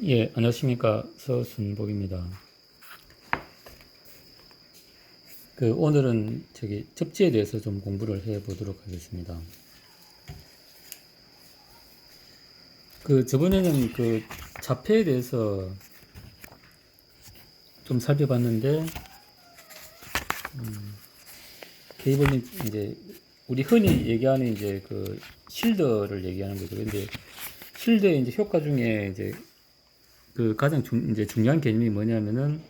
예, 안녕하십니까. 서순복입니다. 오늘은 접지에 대해서 좀 공부를 해 보도록 하겠습니다. 저번에는 자폐에 대해서 좀 살펴봤는데, 케이블링, 우리 흔히 얘기하는 실드를 얘기하는 거죠. 근데, 실드의 효과 중에 가장 중요한 개념이 뭐냐면은,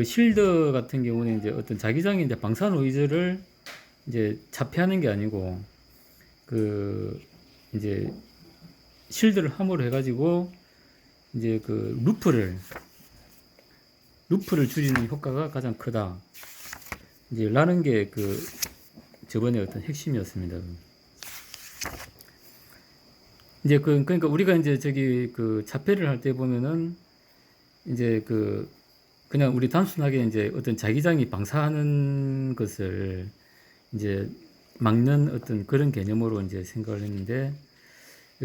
실드 같은 경우는 어떤 자기장의 방사 노이즈를 자폐하는 게 아니고, 그 이제 실드를 함으로 해가지고 루프를 줄이는 효과가 가장 크다. 라는 게 저번에 어떤 핵심이었습니다. 그러니까 우리가 자폐를 할 때 보면은 그냥 우리 단순하게 어떤 자기장이 방사하는 것을 막는 어떤 그런 개념으로 생각을 했는데,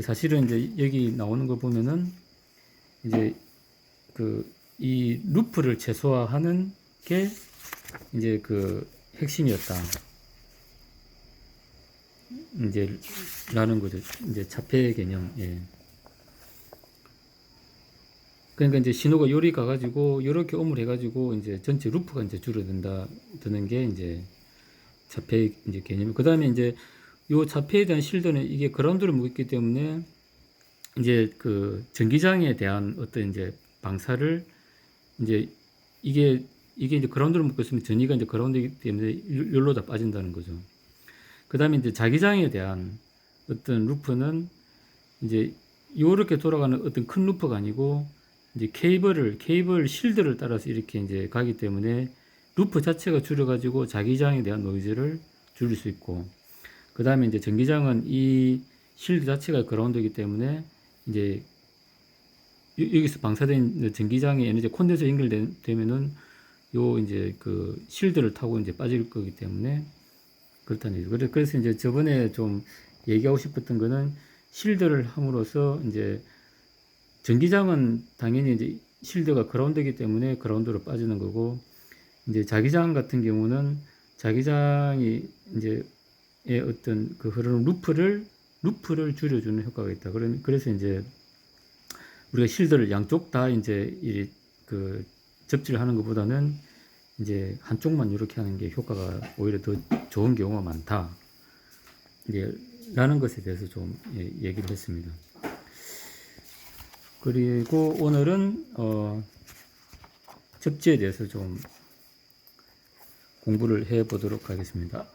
사실은 여기 나오는 거 보면은 이 루프를 최소화하는 게 핵심이었다. 라는 거죠. 자폐 개념. 예. 그러니까 신호가 요리 가가지고 요렇게 오물 해가지고 전체 루프가 드는 게 자폐 개념. 그 다음에 요 자폐에 대한 실드는 이게 그라운드를 묶기 때문에 전기장에 대한 어떤 방사를 이게 그라운드를 묶고 있으면 전위가 그라운드이기 때문에 열로 다 빠진다는 거죠. 그 다음에 자기장에 대한 어떤 루프는 요렇게 돌아가는 어떤 큰 루프가 아니고 케이블 실드를 따라서 이렇게 가기 때문에 루프 자체가 줄여가지고 자기장에 대한 노이즈를 줄일 수 있고, 그 다음에 전기장은 이 실드 자체가 그라운드이기 때문에 여기서 방사된 전기장에 에너지 콘덴서 연결되면은 요 실드를 타고 빠질 거기 때문에 그렇다는 얘기죠. 그래서 저번에 좀 얘기하고 싶었던 거는, 실드를 함으로써 전기장은 당연히 실드가 그라운드이기 때문에 그라운드로 빠지는 거고, 자기장 같은 경우는 자기장이 어떤 흐르는 루프를 줄여주는 효과가 있다. 그래서 우리가 실드를 양쪽 다 접지를 하는 것보다는 한쪽만 이렇게 하는 게 효과가 오히려 더 좋은 경우가 많다. 라는 것에 대해서 좀 얘기를 했습니다. 그리고 오늘은 접지에 대해서 좀 공부를 해 보도록 하겠습니다.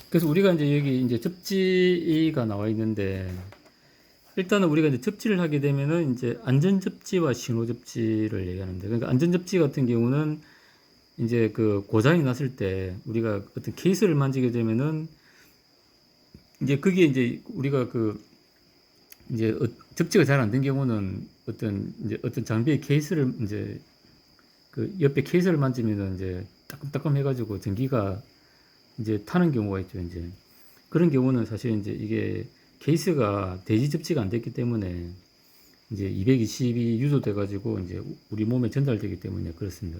그래서 우리가 여기 접지가 나와 있는데, 일단은 우리가 접지를 하게 되면은 안전 접지와 신호 접지를 얘기하는데, 그러니까 안전 접지 같은 경우는 고장이 났을 때 우리가 어떤 케이스를 만지게 되면은 그게 우리가 접지가 잘 안 된 경우는 어떤 장비의 케이스를 옆에 케이스를 만지면은 따끔따끔 해가지고 전기가 타는 경우가 있죠. 그런 경우는 사실 이게 케이스가 대지 접지가 안 됐기 때문에 220이 유도돼 가지고 우리 몸에 전달되기 때문에 그렇습니다.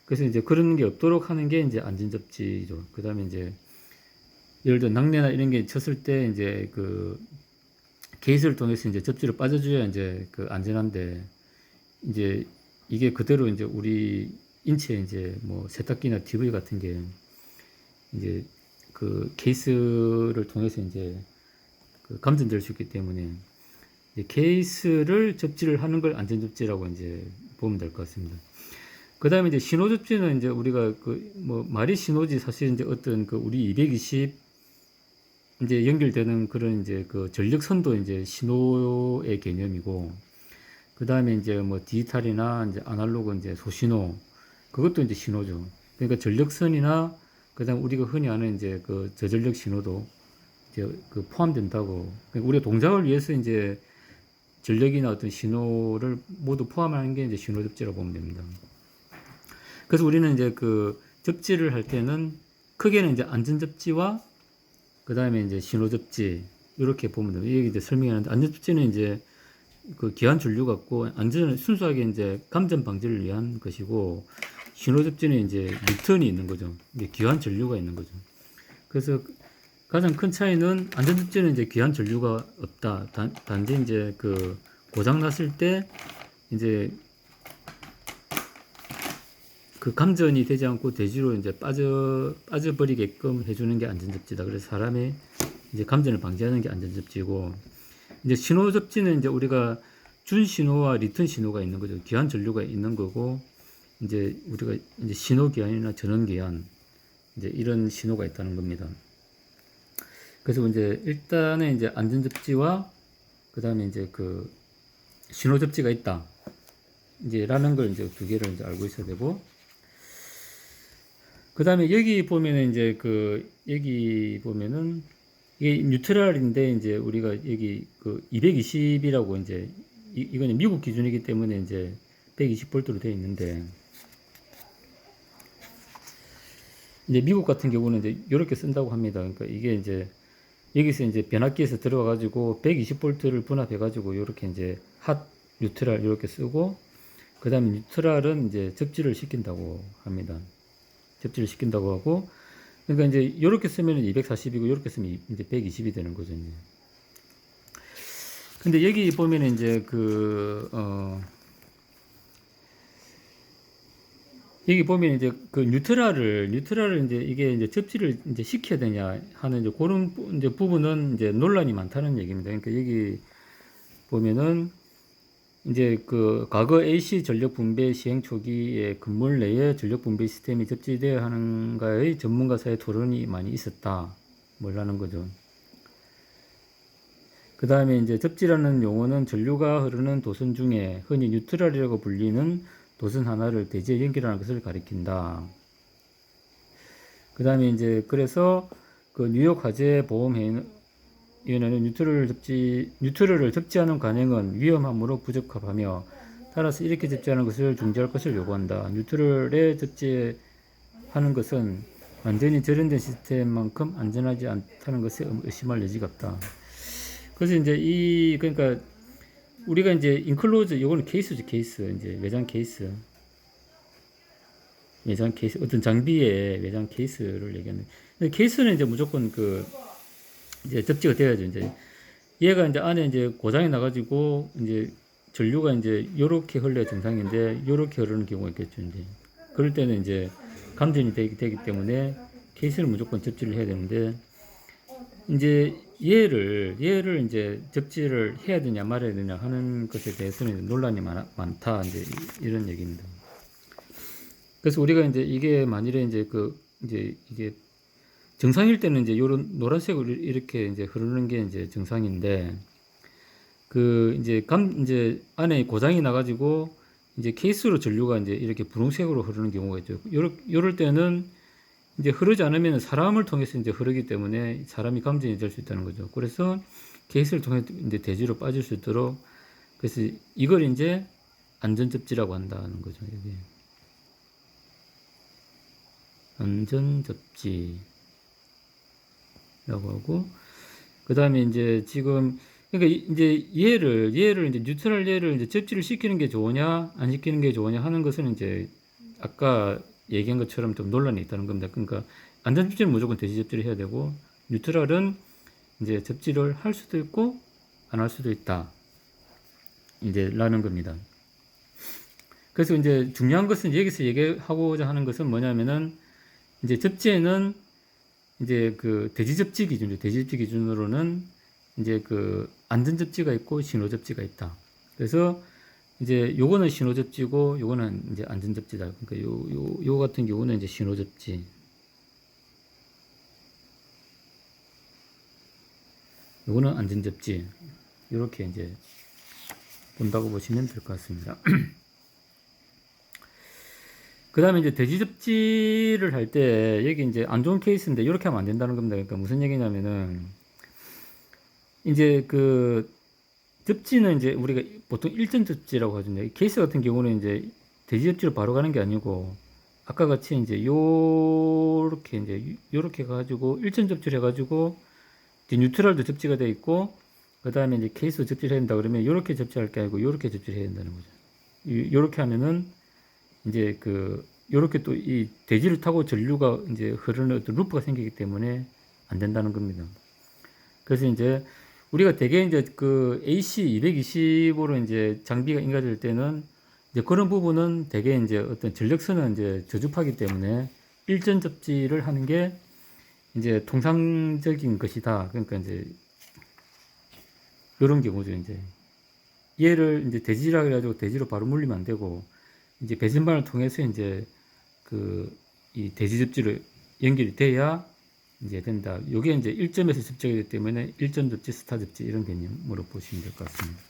그래서 그런 게 없도록 하는 게 안전 접지죠. 그 다음에 예를 들어 낙뢰나 이런 게 쳤을 때 케이스를 통해서 접지로 빠져줘야 안전한데, 이게 그대로 우리 인체에 뭐 세탁기나 TV 같은 게 케이스를 통해서 감전될 수 있기 때문에 케이스를 접지를 하는 걸 안전 접지라고 보면 될 것 같습니다. 그 다음에 신호 접지는 우리가 말이 신호지, 사실 어떤 우리 220 연결되는 그런 전력선도 신호의 개념이고, 그 다음에 뭐 디지털이나 아날로그 소신호, 그것도 신호죠. 그러니까 전력선이나 그다음 우리가 흔히 아는 저전력 신호도 포함된다고. 그러니까 우리가 동작을 위해서 전력이나 어떤 신호를 모두 포함하는 게 신호 접지라고 보면 됩니다. 그래서 우리는 접지를 할 때는 크게는 안전 접지와 그 다음에 이제 신호 접지 이렇게 보면 됩니다. 여기 이제 설명하는데 안전 접지는 이제 그 기한 전류 같고 안전은 순수하게 이제 감전 방지를 위한 것이고 신호 접지는 이제 리턴이 있는 거죠. 이게 기한 전류가 있는 거죠. 그래서 가장 큰 차이는 안전 접지는 이제 기한 전류가 없다. 단지 이제 그 고장 났을 때 이제 그 감전이 되지 않고 대지로 이제 빠져버리게끔 해주는 게 안전 접지다. 그래서 사람이 이제 감전을 방지하는 게 안전 접지고, 이제 신호 접지는 이제 우리가 준 신호와 리턴 신호가 있는 거죠. 기한 전류가 있는 거고, 이제 우리가 이제 신호 기한이나 전원 기한, 이제 이런 신호가 있다는 겁니다. 그래서 이제 일단은 이제 안전 접지와 그 다음에 이제 그 신호 접지가 있다. 이제 라는 걸 이제 두 개를 이제 알고 있어야 되고, 그 다음에 여기 보면은 이제 여기 보면은 이게 뉴트럴인데 이제 우리가 여기 그 220이라고 이제 이거는 미국 기준이기 때문에 이제 120V로 되어 있는데, 이제 미국 같은 경우는 이제 이렇게 쓴다고 합니다. 그러니까 이게 이제 여기서 이제 변압기에서 들어가 가지고 120V를 분압해 가지고 이렇게 이제 핫 뉴트럴 이렇게 쓰고, 그 다음에 뉴트럴은 이제 접지를 시킨다고 합니다. 접지를 시킨다고 하고, 그러니까 이제 이렇게 쓰면 240이고 이렇게 쓰면 이제 120이 되는 거죠. 이제. 근데 여기 보면 이제 여기 보면 이제 그 뉴트럴을 이제 이게 이제 접지를 이제 시켜야 되냐 하는 이제 그런 이제 부분은 이제 논란이 많다는 얘기입니다. 그러니까 여기 보면은 이제 그 과거 AC 전력 분배 시행 초기에 건물 내에 전력 분배 시스템이 접지되어야 하는가의 전문가 사이에 토론이 많이 있었다. 뭐라는 거죠. 그 다음에 이제 접지라는 용어는 전류가 흐르는 도선 중에 흔히 뉴트럴이라고 불리는 도선 하나를 대지에 연결하는 것을 가리킨다. 그 다음에 이제 그래서 그 뉴욕 화재 보험회의는 뉴트럴을 접지하는 관행은 위험함으로 부적합하며 따라서 이렇게 접지하는 것을 중지할 것을 요구한다. 뉴트럴에 접지하는 것은 완전히 절연된 시스템만큼 안전하지 않다는 것에 의심할 여지가 없다. 그래서 이제 그러니까 우리가 이제 인클로즈, 이거는 케이스죠, 케이스. 이제 외장 케이스. 어떤 장비의 외장 케이스를 얘기하는. 근데 케이스는 이제 무조건 이제 접지가 돼야죠. 이제 얘가 이제 안에 이제 고장이 나가지고 이제 전류가 이제 요렇게 흘러야 정상인데 요렇게 흐르는 경우가 있겠죠. 이제 그럴 때는 이제 감전이 되기 때문에 케이스를 무조건 접지를 해야 되는데, 이제 얘를 이제 접지를 해야 되냐 말아야 되냐 하는 것에 대해서는 논란이 많다. 이제 이런 얘기입니다. 그래서 우리가 이제 이게 만일에 이제 이제 이게 정상일 때는 이제 요런 노란색으로 이렇게 이제 흐르는 게 이제 정상인데, 이제 안에 고장이 나가지고 이제 케이스로 전류가 이제 이렇게 분홍색으로 흐르는 경우가 있죠. 요럴 때는 이제 흐르지 않으면 사람을 통해서 이제 흐르기 때문에 사람이 감전이 될 수 있다는 거죠. 그래서 케이스를 통해 이제 대지로 빠질 수 있도록, 그래서 이걸 이제 안전접지라고 한다는 거죠. 여기 안전접지 라고 하고, 그 다음에 이제 지금 그러니까 이제 얘를 이제 뉴트럴 얘를 이제 접지를 시키는 게 좋으냐 안 시키는 게 좋으냐 하는 것은 이제 아까 얘기한 것처럼 좀 논란이 있다는 겁니다. 그러니까 안전 접지는 무조건 대지 접지를 해야 되고, 뉴트럴은 이제 접지를 할 수도 있고 안 할 수도 있다. 이제 라는 겁니다. 그래서 이제 중요한 것은 여기서 얘기하고자 하는 것은 뭐냐면은, 이제 접지에는 이제 대지 접지 기준으로는 이제 안전 접지가 있고 신호 접지가 있다. 그래서 이제 요거는 신호 접지고 요거는 이제 안전 접지다. 그러니까 요 같은 경우는 이제 신호 접지. 요거는 안전 접지. 요렇게 이제 본다고 보시면 될 것 같습니다. 그 다음에 이제 대지 접지를 할 때 여기 이제 안 좋은 케이스인데 이렇게 하면 안 된다는 겁니다. 그러니까 무슨 얘기냐면은, 이제 접지는 이제 우리가 보통 일전 접지라고 하잖아요. 케이스 같은 경우는 이제 대지 접지로 바로 가는 게 아니고, 아까 같이 이제 요렇게 가지고 일전 접지를 해가지고 이제 뉴트럴도 접지가 돼 있고, 그 다음에 이제 케이스도 접지를 해야 된다 그러면 이렇게 접지할 게 아니고 이렇게 접지를 해야 된다는 거죠. 이렇게 하면은 이제 요렇게 또 이 대지를 타고 전류가 이제 흐르는 어떤 루프가 생기기 때문에 안 된다는 겁니다. 그래서 이제 우리가 대개 이제 AC 220으로 이제 장비가 인가될 때는 이제 그런 부분은 대개 이제 어떤 전력선은 이제 저주파기 때문에 일전 접지를 하는 게 이제 통상적인 것이다. 그러니까 이제 이런 경우죠. 이제 얘를 이제 대지라 그래가지고 대지로 바로 물리면 안 되고 이제 배선반을 통해서 이제 이 대지 접지로 연결이 돼야 이제 된다. 요게 이제 1점에서 접지가 되기 때문에 1점 접지, 스타 접지 이런 개념으로 보시면 될 것 같습니다.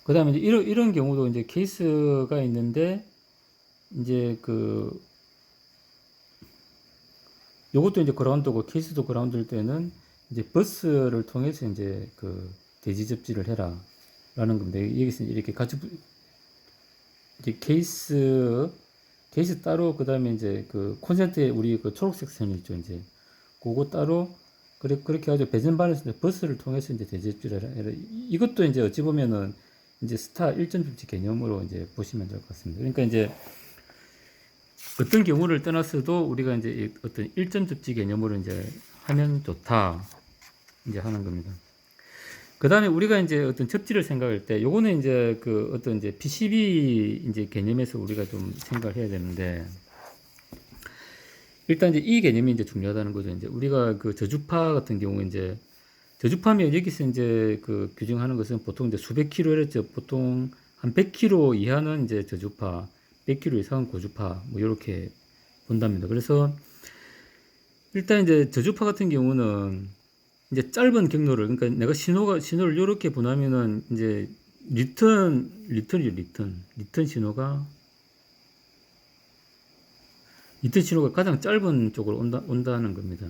그 다음에 이제 이런 경우도 이제 케이스가 있는데, 이제 요것도 이제 그라운드고, 케이스도 그라운드일 때는 이제 버스를 통해서 이제 대지 접지를 해라. 라는 겁니다. 여기서 이렇게 같이, 이제 케이스 따로, 그 다음에 이제 콘센트에 우리 초록색 선이 있죠. 이제 그거 따로, 그렇게 해가지고 배선반에서 버스를 통해서 이제 대지 접지를 해라. 이것도 이제 어찌 보면은 이제 스타 1점 접지 개념으로 이제 보시면 될 것 같습니다. 그러니까 이제 어떤 경우를 떠나서도 우리가 이제 어떤 1점 접지 개념으로 이제 하면 좋다. 이제 하는 겁니다. 그 다음에 우리가 이제 어떤 접지를 생각할 때, 요거는 이제 어떤 이제 PCB 이제 개념에서 우리가 좀 생각을 해야 되는데, 일단 이제 이 개념이 이제 중요하다는 거죠. 이제 우리가 저주파 같은 경우 이제 저주파면 여기서 이제 규정하는 것은 보통 이제 수백 킬로헤르츠, 보통 한 100km 이하는 이제 저주파, 100km 이상은 고주파, 뭐 이렇게 본답니다. 그래서 일단 이제 저주파 같은 경우는 이제 짧은 경로를, 그러니까 내가 신호를 이렇게 보내면은 이제 리턴 신호가 가장 짧은 쪽으로 온다는 겁니다.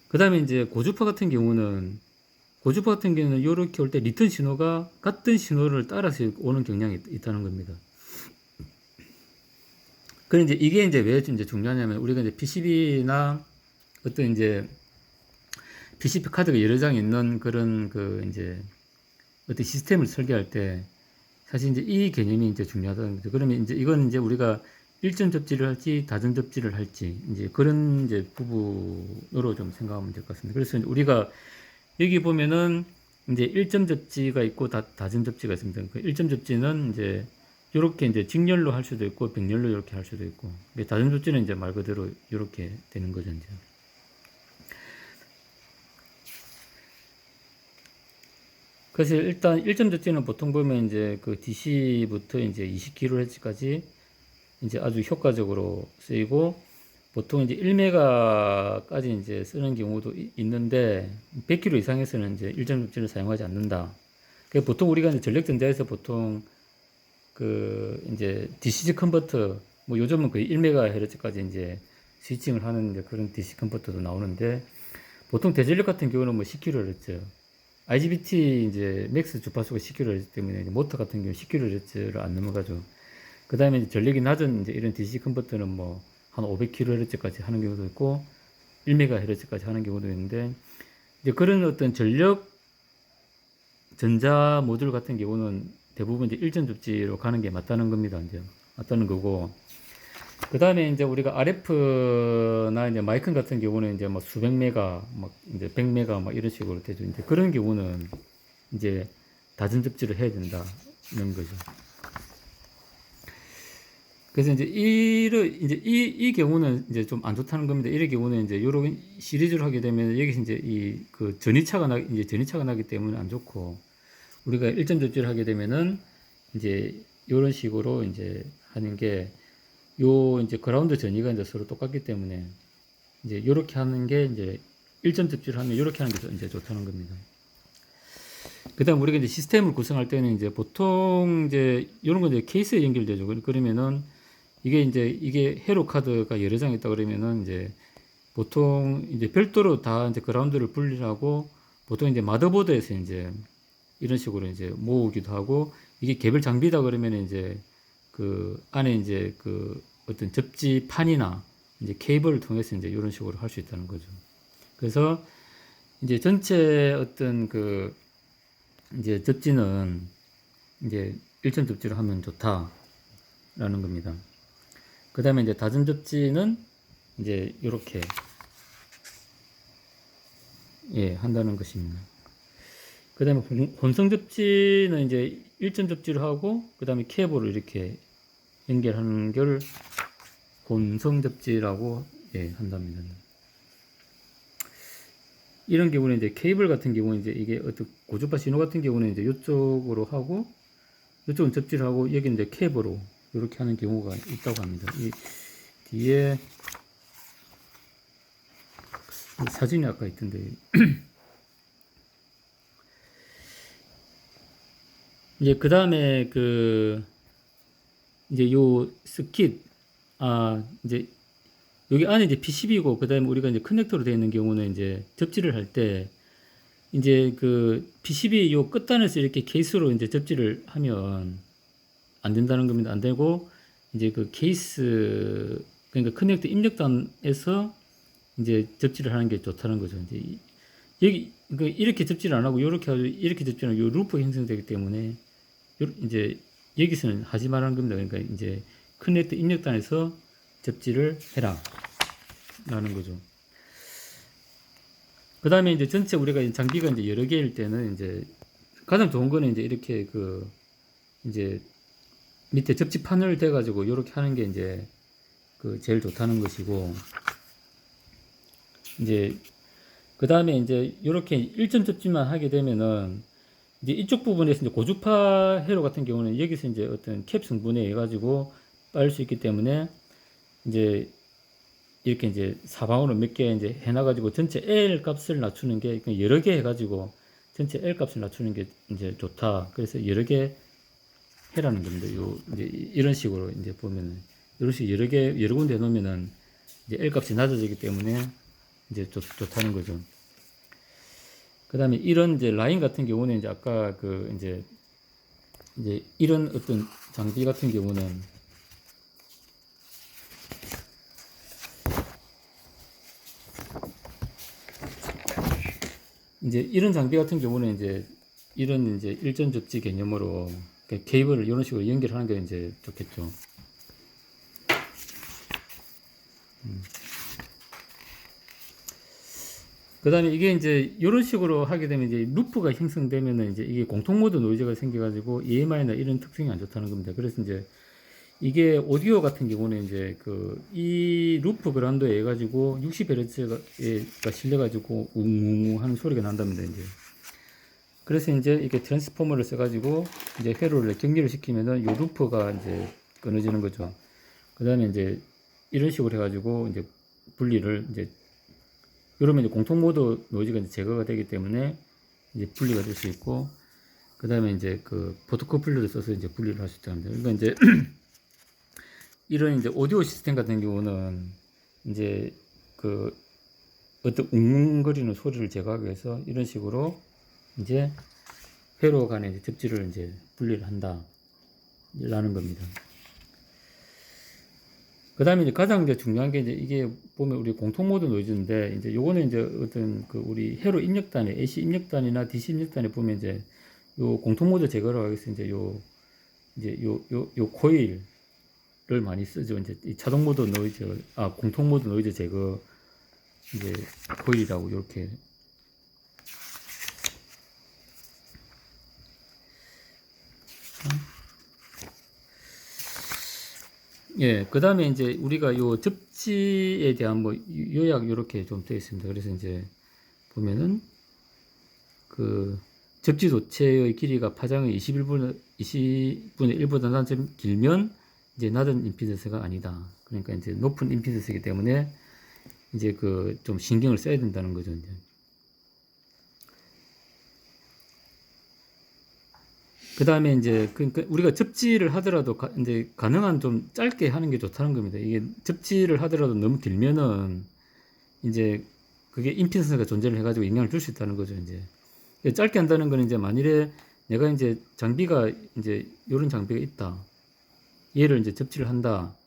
그 다음에 이제 고주파 같은 경우는 이렇게 올 때 리턴 신호가 같은 신호를 따라서 오는 경향이 있다는 겁니다. 그런데 이게 이제 왜 이제 중요하냐면, 우리가 이제 PCB나 어떤 이제 PCB 카드가 여러 장 있는 그런 이제 어떤 시스템을 설계할 때 사실 이제 이 개념이 이제 중요하다는 거죠. 그러면 이제 이건 이제 우리가 1점 접지를 할지 다점 접지를 할지 이제 그런 이제 부분으로 좀 생각하면 될 것 같습니다. 그래서 우리가 여기 보면은 이제 1점 접지가 있고 다점 접지가 있습니다. 그 1점 접지는 이제 이렇게 이제 직렬로 할 수도 있고 병렬로 이렇게 할 수도 있고, 다점 접지는 이제 말 그대로 이렇게 되는 거죠. 이제. 그래서 일단 1점 접지는 보통 보면 이제 DC부터 이제 20kHz까지 이제 아주 효과적으로 쓰이고, 보통 이제 1메가까지 이제 쓰는 경우도 있는데 100km 이상에서는 이제 1점 접지를 사용하지 않는다. 보통 우리가 이제 전력전자에서 보통 이제 DC 컨버터, 뭐 요즘은 거의 1메가헤르츠까지 이제 스위칭을 하는 그런 DC 컨버터도 나오는데, 보통 대전력 같은 경우는 뭐 10kHz, IGBT 이제 맥스 주파수가 10kHz 때문에 모터 같은 경우 10kHz를 안 넘어가죠. 그 다음에 전력이 낮은 이제 이런 DC 컨버터는 뭐 한 500kHz까지 하는 경우도 있고 1MHz까지 하는 경우도 있는데, 이제 그런 어떤 전력 전자 모듈 같은 경우는 대부분 이제 1점 접지로 가는 게 맞다는 겁니다. 이제 맞다는 거고, 그 다음에 이제 우리가 RF나 이제 마이크론 같은 경우는 이제 뭐 수백 메가, 막 이제 100메가 막 이런 식으로 되죠. 이제 그런 경우는 이제 다점 접지를 해야 된다는 거죠. 그래서 이제 이 경우는 이제 좀 안 좋다는 겁니다. 이런 경우는 이제 요런 시리즈로 하게 되면 여기서 이제 전이차가 나기 때문에 안 좋고, 우리가 1점 접지를 하게 되면은 이제 요런 식으로 이제 하는 게, 이제 그라운드 전이가 이제 서로 똑같기 때문에 이제 요렇게 하는 게 이제 1점 접지를 하면 요렇게 하는 게 이제 좋다는 겁니다. 그 다음 우리가 이제 시스템을 구성할 때는 이제 보통 이제 요런 거 이제 케이스에 연결되죠. 그러면은 이게 헤로 카드가 여러 장 있다 그러면은 이제 보통 이제 별도로 다 이제 그라운드를 분리하고, 보통 이제 마더보드에서 이제 이런 식으로 이제 모으기도 하고, 이게 개별 장비다 그러면 이제 그 안에 이제 그 어떤 접지판이나 이제 케이블을 통해서 이제 이런 식으로 할 수 있다는 거죠. 그래서 이제 전체 어떤 그 이제 접지는 이제 일점 접지로 하면 좋다라는 겁니다. 그 다음에 이제 다점 접지는 이제 이렇게 예 한다는 것입니다. 그 다음에 혼성 접지는 이제 일점 접지로 하고, 그 다음에 케이블을 이렇게 연결하는 걸 혼성 접지라고 예 한답니다. 이런 경우는 이제 케이블 같은 경우는 이제 이게 어떤 고주파 신호 같은 경우는 이제 이쪽으로 하고, 이쪽은 접지를 하고, 여기 이제 케이블로 이렇게 하는 경우가 있다고 합니다. 이 뒤에 사진이 아까 있던데 이제 그 다음에 그 이제 요 스킷 이제 여기 안에 이제 PCB고, 그 다음에 우리가 이제 커넥터로 되어 있는 경우는 이제 접지를 할 때 이제 그 PCB 요 끝단에서 이렇게 케이스로 이제 접지를 하면 안 된다는 겁니다. 안 되고, 이제 그 케이스, 그러니까 커넥터 입력단에서 이제 접지를 하는 게 좋다는 거죠. 이제 여기 그 이렇게 접지를 안 하고 이렇게 하고 이렇게 접지를 하고 요 루프가 형성되기 때문에 이제 여기서는 하지 말라는 겁니다. 그러니까 이제 커넥터 입력단에서 접지를 해라 라는 거죠. 그 다음에 이제 전체 우리가 장비가 이제 여러 개일 때는 이제 가장 좋은 거는 이제 이렇게 그 이제 밑에 접지판을 대 가지고 이렇게 하는 게 이제 그 제일 좋다는 것이고, 이제 그 다음에 이제 이렇게 일점 접지만 하게 되면은 이제 이쪽 부분에서 이제 고주파 회로 같은 경우는 여기서 이제 어떤 캡 성분에 의해 가지고 빠질 수 있기 때문에 이제 이렇게 이제 사방으로 몇 개 이제 해놔가지고 전체 L 값을 낮추는 게 여러 개 해가지고 전체 L 값을 낮추는 게 이제 좋다. 그래서 여러 개 해라는 겁니다. 요 이제 이런 식으로 이제 보면은 이런 식으로 여러 군데 해놓으면은 이제 L 값이 낮아지기 때문에 이제 좋다는 거죠. 그 다음에 이런 이제 라인 같은 경우는 이제 아까 그 이제 이런 어떤 장비 같은 경우는 이제 이런 장비 같은 경우는 이제 이런 이제 일점 접지 개념으로 케이블을 이런 식으로 연결하는 게 이제 좋겠죠. 그 다음에 이게 이제 이런 식으로 하게 되면 이제 루프가 형성되면은 이제 이게 공통 모드 노이즈가 생겨가지고 EMI나 이런 특성이 안 좋다는 겁니다. 그래서 이제 이게 오디오 같은 경우는 이제 그 이 루프 그라운드에 해가지고 60Hz가 실려가지고 웅웅 하는 소리가 난답니다. 이제 그래서 이제 이렇게 트랜스포머를 써가지고 이제 회로를 경기를 시키면은 이 루프가 이제 끊어지는 거죠. 그 다음에 이제 이런 식으로 해가지고 이제 분리를 이제 그러면 이제 공통 모드 노이즈가 이제 제거가 되기 때문에 이제 분리가 될 수 있고, 그 다음에 이제 그 포토커플러를 써서 이제 분리를 할 수 있다는 겁니다. 그러니까 이제 이런 이제 오디오 시스템 같은 경우는 이제 그 어떤 웅웅거리는 소리를 제거하기 위해서 이런 식으로 이제 회로 간에 이제 접지를 이제 분리를 한다라는 겁니다. 그 다음에 이제 가장 이제 중요한 게 이제 이게 보면 우리 공통 모드 노이즈인데, 이제 요거는 이제 어떤 그 우리 회로 입력단에 AC 입력단이나 DC 입력단에 보면 이제 요 공통 모드 제거를 하기 위해서 이제 요 코일을 많이 쓰죠. 이제 이 자동 모드 노이즈, 공통 모드 노이즈 제거 이제 코일이라고 이렇게. 예, 그 다음에 이제 우리가 요 접지에 대한 뭐 요약 이렇게 좀 되어 있습니다. 그래서 이제 보면은 그 접지 도체의 길이가 파장의 20분의 1보다 좀 길면 이제 낮은 임피던스가 아니다. 그러니까 이제 높은 임피던스이기 때문에 이제 그 좀 신경을 써야 된다는 거죠. 이제. 그 다음에 이제 그러니까 우리가 접지를 하더라도 이제 가능한 좀 짧게 하는 게 좋다는 겁니다. 이게 접지를 하더라도 너무 길면은 이제 그게 임피던스가 존재를 해가지고 영향을 줄 수 있다는 거죠. 이제 짧게 한다는 거는 이제 만일에 내가 이제 장비가 이제 이런 장비가 있다. 얘를 이제 접지를 한다.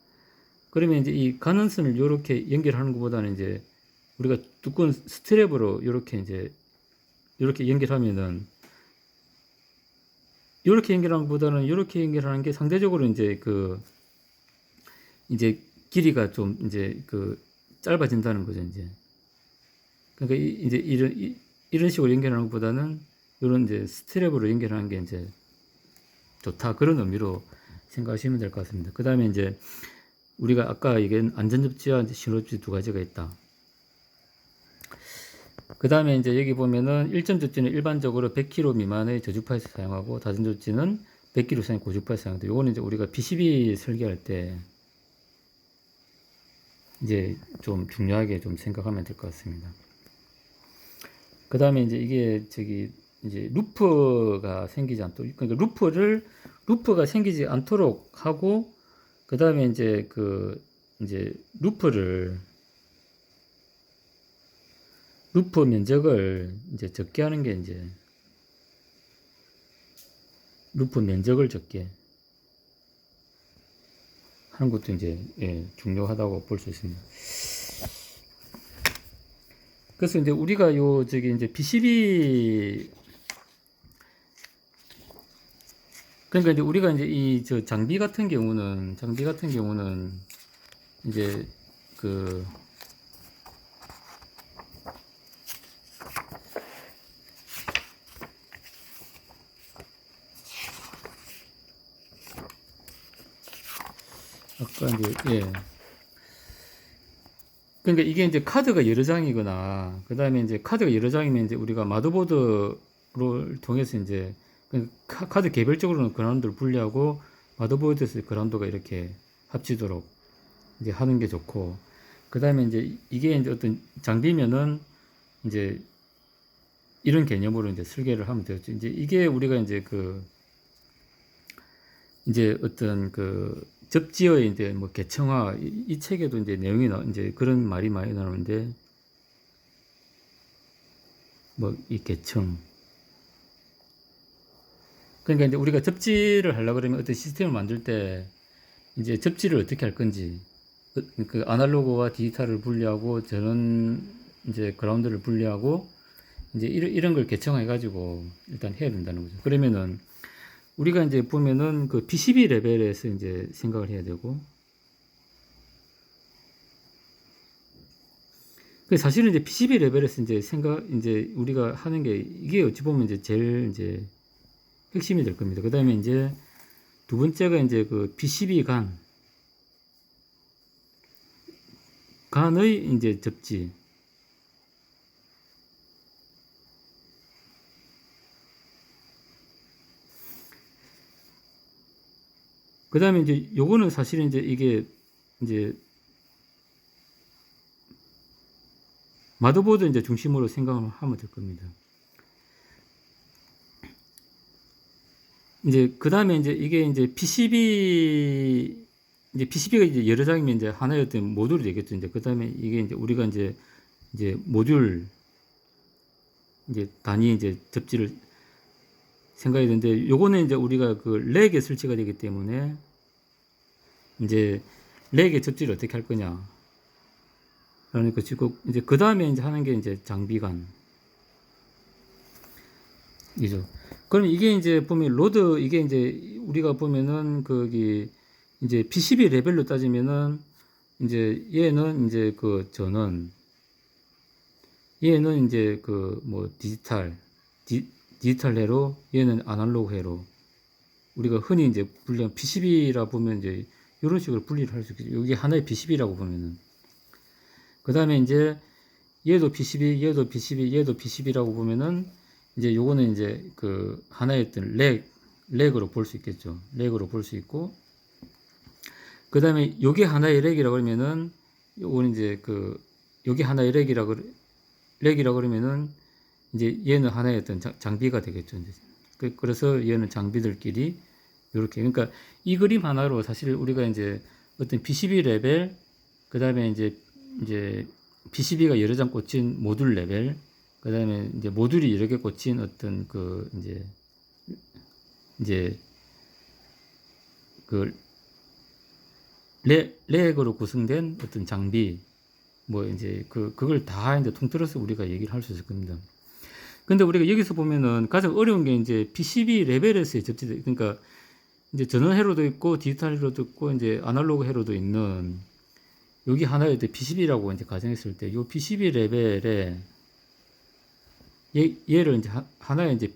그러면 이제 이 가능선을 이렇게 연결하는 것보다는 이제 우리가 두꺼운 스트랩으로 이렇게 이제 이렇게 연결하면은 이렇게 연결하는 것보다는 이렇게 연결하는 게 상대적으로 이제 그 이제 길이가 좀 이제 그 짧아진다는 거죠, 이제. 그러니까 이제 이런 식으로 연결하는 것보다는 이런 이제 스트랩으로 연결하는 게 이제 좋다. 그런 의미로 생각하시면 될 것 같습니다. 그 다음에 이제 우리가 아까 얘기한 안전접지와 신호접지 두 가지가 있다. 그 다음에 이제 여기 보면은 1점 접지는 일반적으로 100km 미만의 저주파에서 사용하고 다중 접지는 100km 이상의 고주파에서 사용하는데 요거는 이제 우리가 PCB 설계할 때 이제 좀 중요하게 좀 생각하면 될 것 같습니다. 그 다음에 이제 이게 저기 이제 루프가 생기지 않도록, 그러니까 루프가 생기지 않도록 하고, 그 다음에 이제 이제 루프 면적을 이제 적게 하는 게 이제 루프 면적을 적게 하는 것도 이제 중요하다고 볼 수 있습니다. 그래서 이제 우리가 이제 PCB, 그러니까 이제 우리가 이제 이 장비 같은 경우는 이제 아까 이제 그러니까 이게 이제 카드가 여러 장이거나, 그 다음에 이제 카드가 여러 장이면 이제 우리가 마더보드를 통해서 이제 카드 개별적으로는 그라운드를 분리하고 마더보드에서 그라운드가 이렇게 합치도록 이제 하는 게 좋고, 그 다음에 이제 이게 이제 어떤 장비면은 이제 이런 개념으로 이제 설계를 하면 되겠죠. 이제 이게 우리가 이제 어떤 접지의 이제 뭐 개청화, 이 책에도 이제 내용이 이제 그런 말이 많이 나오는데, 뭐 이 개청, 그러니까 이제 우리가 접지를 하려고 그러면 어떤 시스템을 만들 때 이제 접지를 어떻게 할 건지, 그 아날로그와 디지털을 분리하고 저는 이제 그라운드를 분리하고 이제 이런 걸 개청해 가지고 일단 해야 된다는 거죠. 그러면은 우리가 이제 보면은 PCB 레벨에서 이제 생각을 해야 되고, 사실은 이제 PCB 레벨에서 이제 우리가 하는 게 이게 어찌 보면 이제 제일 이제 핵심이 될 겁니다. 그 다음에 이제 두 번째가 이제 PCB 간의 이제 접지. 그 다음에 이제 요거는 사실은 이제 이게 이제 마더보드 이제 중심으로 생각을 하면 될 겁니다. 이제 그 다음에 이제 이게 이제 PCB가 이제 여러 장이면 이제 하나의 어떤 모듈이 되겠죠. 이제 그 다음에 이게 이제 우리가 이제 모듈 이제 단위 이제 접지를 생각해야 되는데, 요거는 이제 우리가 렉에 설치가 되기 때문에 이제 렉의 접지를 어떻게 할 거냐. 그러니까 지금 이제 그 다음에 이제 하는 게 이제 장비간 이죠. 그럼 이게 이제 보면 로드, 이게 이제 우리가 보면은 이제 PCB 레벨로 따지면은 이제 얘는 이제 전원, 얘는 이제 뭐 디지털 회로, 얘는 아날로그 회로, 우리가 흔히 이제 분리한 PCB라 보면 이제 이런 식으로 분리를 할 수 있겠죠. 이게 하나의 PCB라고 보면은. 그 다음에 이제 얘도 PCB, 얘도 PCB, 얘도 PCB라고 보면은 이제 요거는 이제 하나의 어떤 렉으로 볼 수 있겠죠. 렉으로 볼 수 있고, 그 다음에 요게 하나의 렉이라고 그러면은 요거는 이제 요게 하나의 렉이라고 그러면은 이제 얘는 하나의 어떤 장비가 되겠죠. 이제. 그래서 얘는 장비들끼리 이렇게, 그러니까 이 그림 하나로 사실 우리가 이제 어떤 PCB 레벨, 그 다음에 이제 PCB가 여러 장 꽂힌 모듈 레벨, 그 다음에 이제 모듈이 여러 개 꽂힌 어떤 이제 이제 그 렉으로 구성된 어떤 장비, 뭐 이제 그걸 다 이제 통틀어서 우리가 얘기를 할 수 있을 겁니다. 근데 우리가 여기서 보면은 가장 어려운 게 이제 PCB 레벨에서의 접지, 그러니까 이제 전원 회로도 있고 디지털 회로도 있고 이제 아날로그 회로도 있는 여기 하나의 PCB라고 이제 가정했을 때, 요 PCB 레벨에 얘를 이제 하나의 이제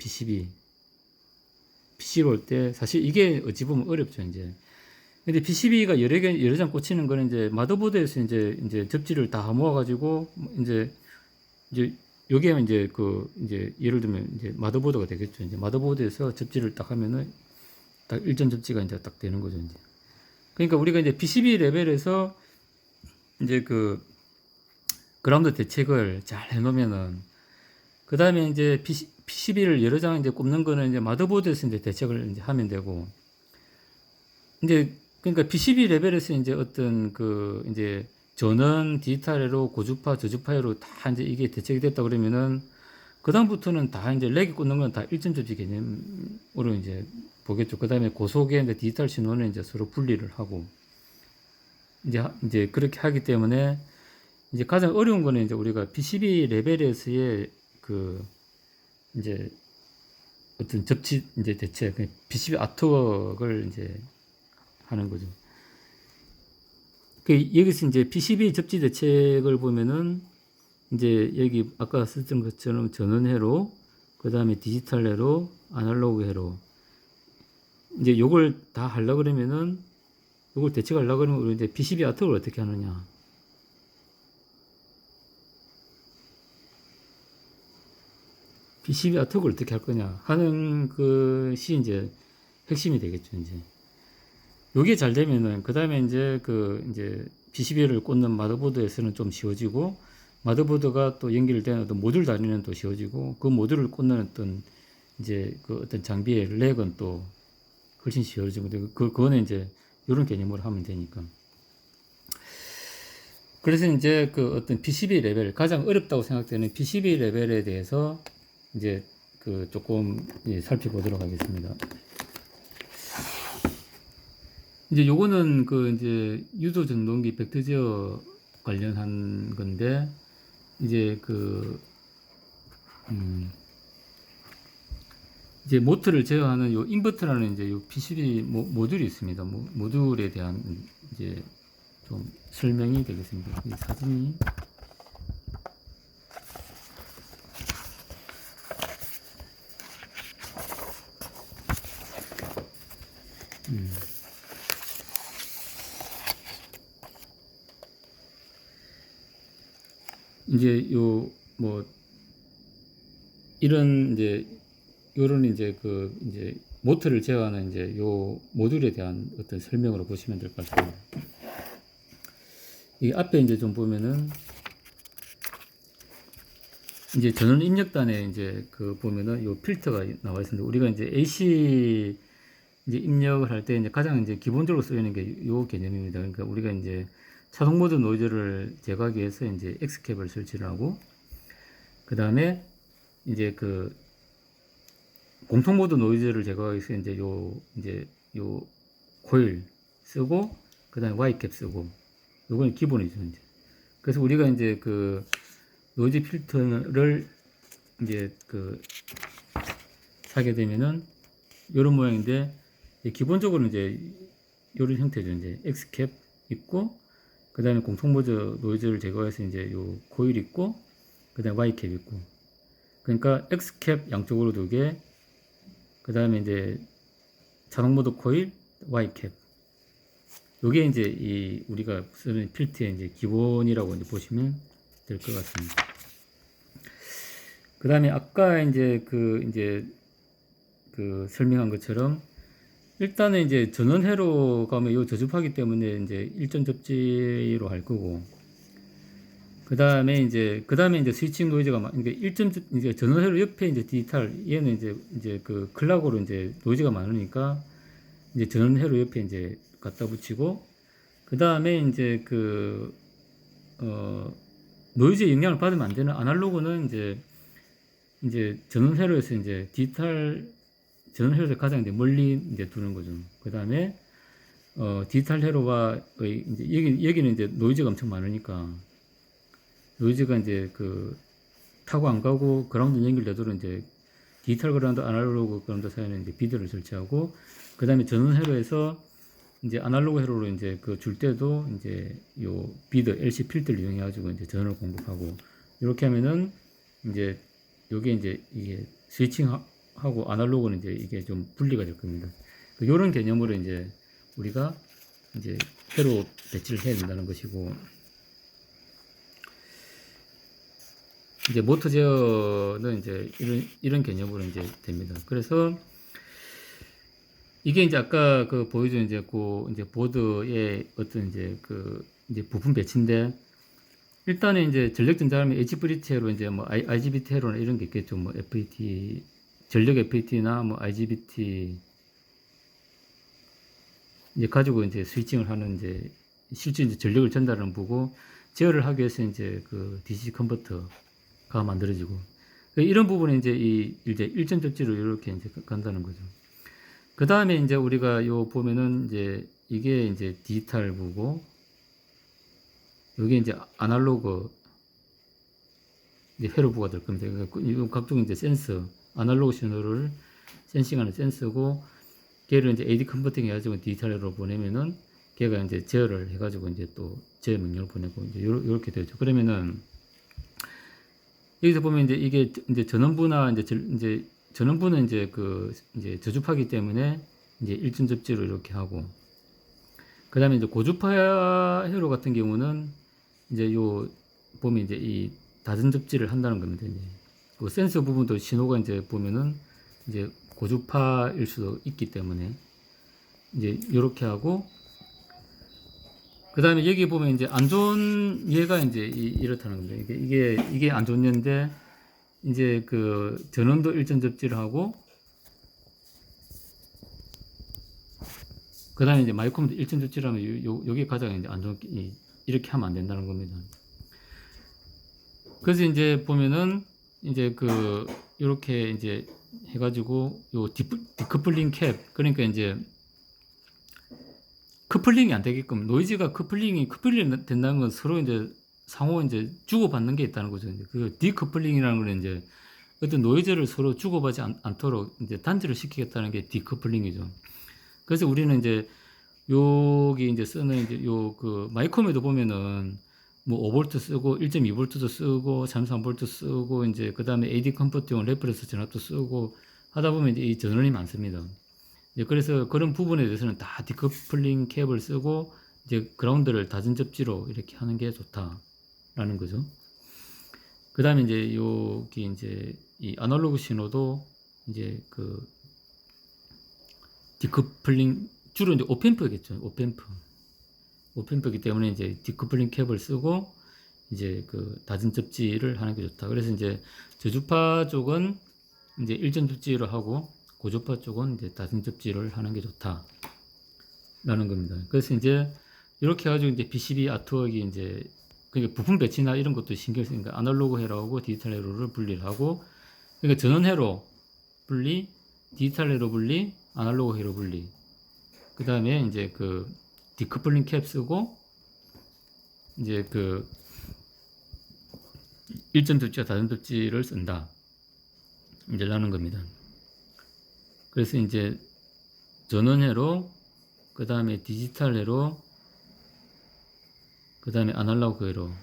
PC로 올 때 사실 이게 어찌 보면 어렵죠, 이제. 근데 PCB가 여러 장 꽂히는 거는 이제 마더보드에서 이제 접지를 다 모아가지고 이제 요게 이제 이제 예를 들면 이제 마더보드가 되겠죠. 이제 마더보드에서 접지를 딱 하면은 딱 일전 접지가 이제 딱 되는 거죠, 이제. 그러니까 우리가 이제 PCB 레벨에서 이제 그라운드 대책을 잘 해놓으면은 그 다음에 이제 PCB를 여러 장 이제 꼽는 거는 이제 마더보드에서 이제 대책을 이제 하면 되고, 이제 그러니까 PCB 레벨에서 이제 어떤 이제 전원, 디지털회로, 고주파, 저주파회로 다 이제 이게 대책이 됐다 그러면은 그다음부터는 다 이제 렉이 꽂는 건 다 일점 접지 개념으로 이제 보겠죠. 그다음에 고속의 이제 디지털 신호는 이제 서로 분리를 하고 이제 그렇게 하기 때문에 이제 가장 어려운 거는 이제 우리가 PCB 레벨에서의 이제 어떤 접지 이제 대책, PCB 아트웍을 이제 하는 거죠. 여기서 이제 PCB 접지 대책을 보면은 이제 여기 아까 썼던 것처럼 전원 회로, 그 다음에 디지털 회로, 아날로그 회로, 이제 요걸 다 하려 그러면은 요걸 대책하려 그러면 우리 이제 PCB 아트웍을 어떻게 하느냐. PCB 아트웍을 어떻게 할 거냐 하는 것이 이제 핵심이 되겠죠, 이제. 요게 잘 되면은 그 다음에 이제 이제 PCB를 꽂는 마더보드에서는 좀 쉬워지고, 마더보드가 또 연결된 어떤 모듈 다리는 또 쉬워지고, 그 모듈을 꽂는 어떤 이제 어떤 장비의 렉은 또 훨씬 쉬워지고, 그거는 이제 이런 개념으로 하면 되니까. 그래서 이제 어떤 PCB 레벨, 가장 어렵다고 생각되는 PCB 레벨에 대해서 이제 조금 살펴보도록 하겠습니다. 이제 요거는 이제 유도 전동기 벡터 제어 관련한 건데, 이제 이제 모터를 제어하는 요 인버터라는 이제 요 PCB 모듈이 있습니다. 모듈에 대한 이제 좀 설명이 되겠습니다. 이 사진이 이제 이런 이제 요런 이제 이제 모터를 제어하는 이제 요 모듈에 대한 어떤 설명으로 보시면 될 것 같습니다. 이 앞에 이제 좀 보면은 이제 전원 입력단에 이제 보면은 요 필터가 나와 있습니다. 우리가 이제 AC 이제 입력을 할 때 이제 가장 이제 기본적으로 쓰이는 게 요 개념입니다. 그러니까 우리가 이제 자동 모드 노이즈를 제거하기 위해서 이제 X캡을 설치를 하고, 그 다음에 이제 공통 모드 노이즈를 제거하기 위해서 이제 요 코일 쓰고, 그 다음에 Y캡 쓰고, 요건 기본이죠, 이제. 그래서 우리가 이제 노이즈 필터를 이제 사게 되면은 요런 모양인데, 기본적으로 이제 요런 형태죠. 이제 X캡 있고, 그 다음에 공통 모드 노이즈를 제거해서 이제 요 코일 있고, 그 다음에 Y캡 있고. 그러니까 X캡 양쪽으로 2개, 그 다음에 이제 자동 모드 코일, Y캡. 요게 이제 우리가 쓰는 필터의 이제 기본이라고 이제 보시면 될 것 같습니다. 그 다음에 아까 이제 설명한 것처럼 일단은 이제 전원 회로가 요 저주파기 때문에 이제 일전 접지로 할 거고, 그 다음에 이제 스위칭 노이즈가 그러니까 이제 전원 회로 옆에 이제 디지털, 얘는 이제 클락으로 이제 노이즈가 많으니까 이제 전원 회로 옆에 이제 갖다 붙이고, 그 다음에 이제 노이즈에 영향을 받으면 안 되는 아날로그는 이제 전원 회로에서 이제 디지털 전원 회로에서 가장 이제 멀리 이제 두는 거죠. 그 다음에 디지털 회로와 이제 여기는 이제 노이즈가 엄청 많으니까 노이즈가 이제 그 타고 안 가고 그라운드 연결되도록 이제 디지털 그라운드, 아날로그 그라운드 사이에는 이제 비드를 설치하고, 그 다음에 전원 회로에서 이제 아날로그 회로로 이제 그 줄 때도 이제 요 비드 LC 필터를 이용해 가지고 이제 전원을 공급하고, 이렇게 하면은 이제 요게 이제 이게 스위칭하고 아날로그는 이제 이게 좀 분리가 될 겁니다. 요런 개념으로 이제 우리가 이제 회로 배치를 해야 된다는 것이고, 이제 모터 제어는 이제 이런 개념으로 이제 됩니다. 그래서 이게 이제 아까 그 보여준 이제 이제 보드의 어떤 이제 이제 부품 배치인데, 일단은 이제 전력 전자하면 HVT로 이제 뭐 IGBT로나 이런 게 있겠죠. 뭐 FET, 전력 FET나 뭐 IGBT 이제 가지고 이제 스위칭을 하는 이제 실제 이제 전력을 전달하는 부고, 제어를 하기 위해서 이제 그 DC 컨버터가 만들어지고, 이런 부분에 이제 이제 일전 접지로 이렇게 이제 간다는 거죠. 그 다음에 이제 우리가 요 보면은 이제 이게 이제 디지털 부고, 여기 이제 아날로그 이제 회로부가 될 겁니다. 그러니까 각종 이제 센서, 아날로그 신호를 센싱하는 센서고, 걔를 이제 AD 컨버팅 해가지고 디지털로 보내면은 걔가 이제 제어를 해가지고 이제 또 제어 명령을 보내고 이제 요렇게 되죠. 그러면은 여기서 보면 이제 이게 이제 전원부나 이제 전원부는 이제 이제 저주파기 때문에 이제 일전 접지로 이렇게 하고, 그 다음에 이제 고주파 회로 같은 경우는 이제 요 보면 이제 이 다전 접지를 한다는 겁니다. 이제 그 센서 부분도 신호가 이제 보면은 이제 고주파일 수도 있기 때문에 이제 이렇게 하고, 그 다음에 여기 보면 이제 안 좋은 예가 이제 이렇다는 겁니다. 이게 안 좋은 예인데, 이제 그 전원도 일전 접지를 하고, 그 다음에 이제 마이크로도 일전 접지를 하면 요게 가장 이제 안 좋은, 이렇게 하면 안 된다는 겁니다. 그래서 이제 보면은 이제 요렇게 이제 해가지고 요 디커플링 캡, 그러니까 이제 커플링이 안 되게끔, 노이즈가 커플링이 된다는 건 서로 이제 상호 이제 주고받는 게 있다는 거죠. 그 디커플링이라는 건 이제 어떤 노이즈를 서로 주고받지 않도록 이제 단절을 시키겠다는 게 디커플링이죠. 그래서 우리는 이제 여기 이제 쓰는 이제 마이크로에도 보면은 뭐 5V 쓰고 1.2V도 쓰고 3.3V 쓰고 이제 그 다음에 AD 컨버터용 레퍼런스 전압도 쓰고 하다 보면 이제 이 전원이 많습니다. 이제 그래서 그런 부분에 대해서는 다 디커플링 캡을 쓰고 이제 그라운드를 다전 접지로 이렇게 하는 게 좋다라는 거죠. 그 다음에 이제 여기 이제 이 아날로그 신호도 이제 디커플링, 주로 이제 오펜프겠죠. 오펜프이기 때문에 이제 디커플링 캡을 쓰고 이제 다전 접지를 하는 게 좋다. 그래서 이제 저주파 쪽은 이제 일전 접지로 하고 고주파 쪽은 이제 다전 접지를 하는 게 좋다라는 겁니다. 그래서 이제 이렇게 해가지고 이제 PCB 아트웍이 이제 그러니까 부품 배치나 이런 것도 신경 쓰니까 아날로그 회로하고 디지털 회로를 분리를 하고, 그러니까 전원 회로 분리, 디지털 회로 분리, 아날로그 회로 분리. 그 다음에 이제 디커플링 캡 쓰고 이제 일전 접지와 다전 접지를 쓴다. 이제 라는 겁니다. 그래서 이제 전원 회로, 그 다음에 디지털 회로, 그 다음에 아날로그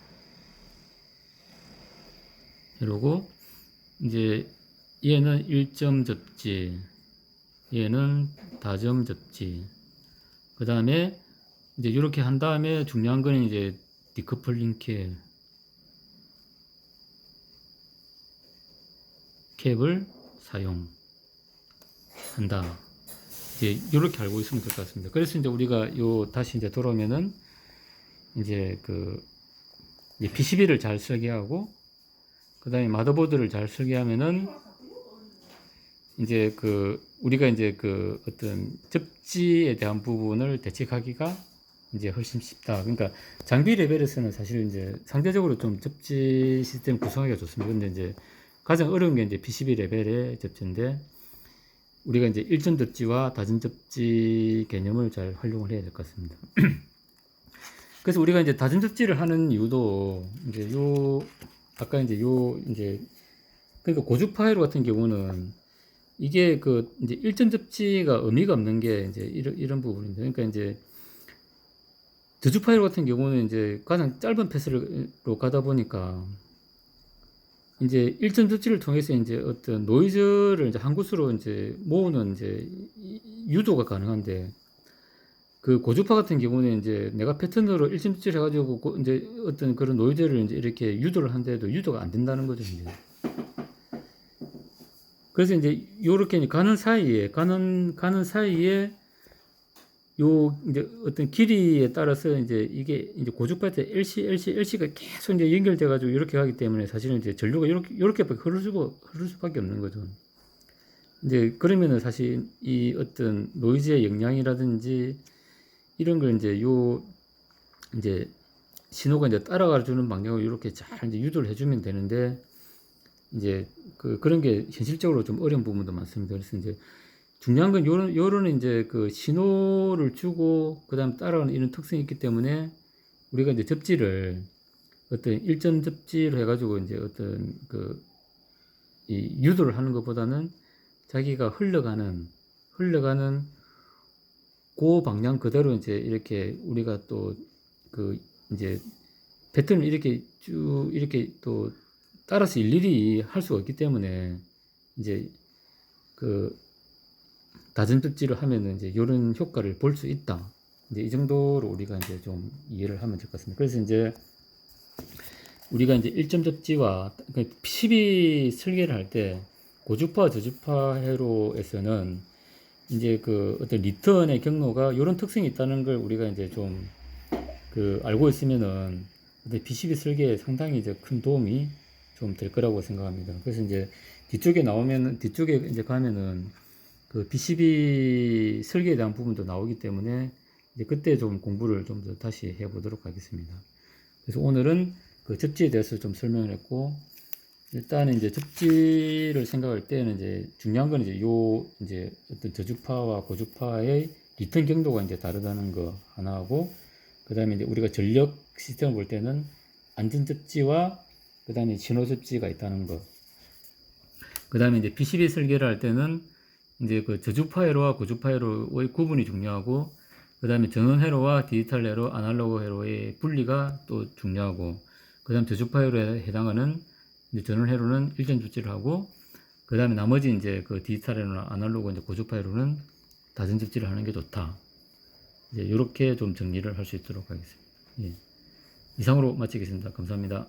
회로고, 이제 얘는 1점 접지, 얘는 다점 접지. 그 다음에 이제 이렇게 한 다음에 중요한 거는 이제 디커플링 캡을 사용한다. 이제 이렇게 알고 있으면 될 것 같습니다. 그래서 이제 우리가 다시 이제 돌아오면은 이제 이제 PCB를 잘 설계하고, 그 다음에 마더보드를 잘 설계하면은 이제 우리가 이제 어떤 접지에 대한 부분을 대책하기가 이제 훨씬 쉽다. 그러니까 장비 레벨에서는 사실 이제 상대적으로 좀 접지 시스템 구성하기가 좋습니다. 근데 이제 가장 어려운 게 이제 PCB 레벨의 접지인데, 우리가 이제 일전 접지와 다전 접지 개념을 잘 활용을 해야 될 것 같습니다. 그래서 우리가 이제 다전 접지를 하는 이유도 이제 아까 이제 그러니까 고주파회로 같은 경우는 이게 그 이제 일전 접지가 의미가 없는 게 이제 이런 부분인데, 그러니까 이제 저주파회로 같은 경우는 이제 가장 짧은 패스로 가다 보니까 이제 일전 접지를 통해서 이제 어떤 노이즈를 이제 한 곳으로 이제 모으는 이제 유도가 가능한데, 그 고주파 같은 경우는 이제 내가 패턴으로 일전 접지를 해가지고 이제 어떤 그런 노이즈를 이제 이렇게 유도를 한데도 유도가 안 된다는 거죠, 이제. 그래서 이제 요렇게 가는 사이에 요 이제 어떤 길이에 따라서 이제 이게 이제 고주파 때 LC가 계속 이제 연결돼 가지고 이렇게 가기 때문에 사실은 이제 전류가 요렇게 흐를 수밖에 없는 거죠. 이제 그러면은 사실 이 어떤 노이즈의 영향이라든지 이런 걸 이제 신호가 이제 따라가 주는 방향으로 이렇게 잘 이제 유도를 해주면 되는데, 이제 그런 게 현실적으로 좀 어려운 부분도 많습니다. 그래서 이제 중요한 건 요런 이제 그 신호를 주고 그다음 따라가는 이런 특성이 있기 때문에 우리가 이제 접지를 어떤 일전 접지를 해가지고 이제 어떤 이 유도를 하는 것보다는 자기가 흘러가는 그 방향 그대로 이제 이렇게 우리가 또 이제 패턴을 이렇게 쭉 이렇게 또 따라서 일일이 할 수가 없기 때문에 이제 다전 접지를 하면은 이제 이런 효과를 볼 수 있다. 이제 이 정도로 우리가 이제 좀 이해를 하면 될 것 같습니다. 그래서 이제 우리가 이제 일점 접지와 PCB 설계를 할 때 고주파 저주파 회로에서는 이제 어떤 리턴의 경로가 이런 특성이 있다는 걸 우리가 이제 좀 알고 있으면은 PCB 설계에 상당히 이제 큰 도움이 좀 될 거라고 생각합니다. 그래서 이제 뒤쪽에 이제 가면은 PCB 설계에 대한 부분도 나오기 때문에 이제 그때 좀 공부를 좀 더 다시 해보도록 하겠습니다. 그래서 오늘은 접지에 대해서 좀 설명을 했고, 일단은 이제 접지를 생각할 때는 이제 중요한 건 이제 어떤 저주파와 고주파의 리턴 경도가 이제 다르다는 거 하나 하고, 그 다음에 이제 우리가 전력 시스템을 볼 때는 안전 접지와 그 다음에 신호 접지가 있다는 거. 그 다음에 이제 PCB 설계를 할 때는 이제 저주파 회로와 고주파 회로의 구분이 중요하고, 그 다음에 전원 회로와 디지털 회로, 아날로그 회로의 분리가 또 중요하고, 그 다음 저주파 회로에 해당하는 이제 전원 회로는 일전 접지를 하고, 그 다음에 나머지 이제 디지털 회로나 아날로그 이제 고주파 회로는 다전 접지를 하는 게 좋다. 이제 이렇게 좀 정리를 할 수 있도록 하겠습니다. 예. 이상으로 마치겠습니다. 감사합니다.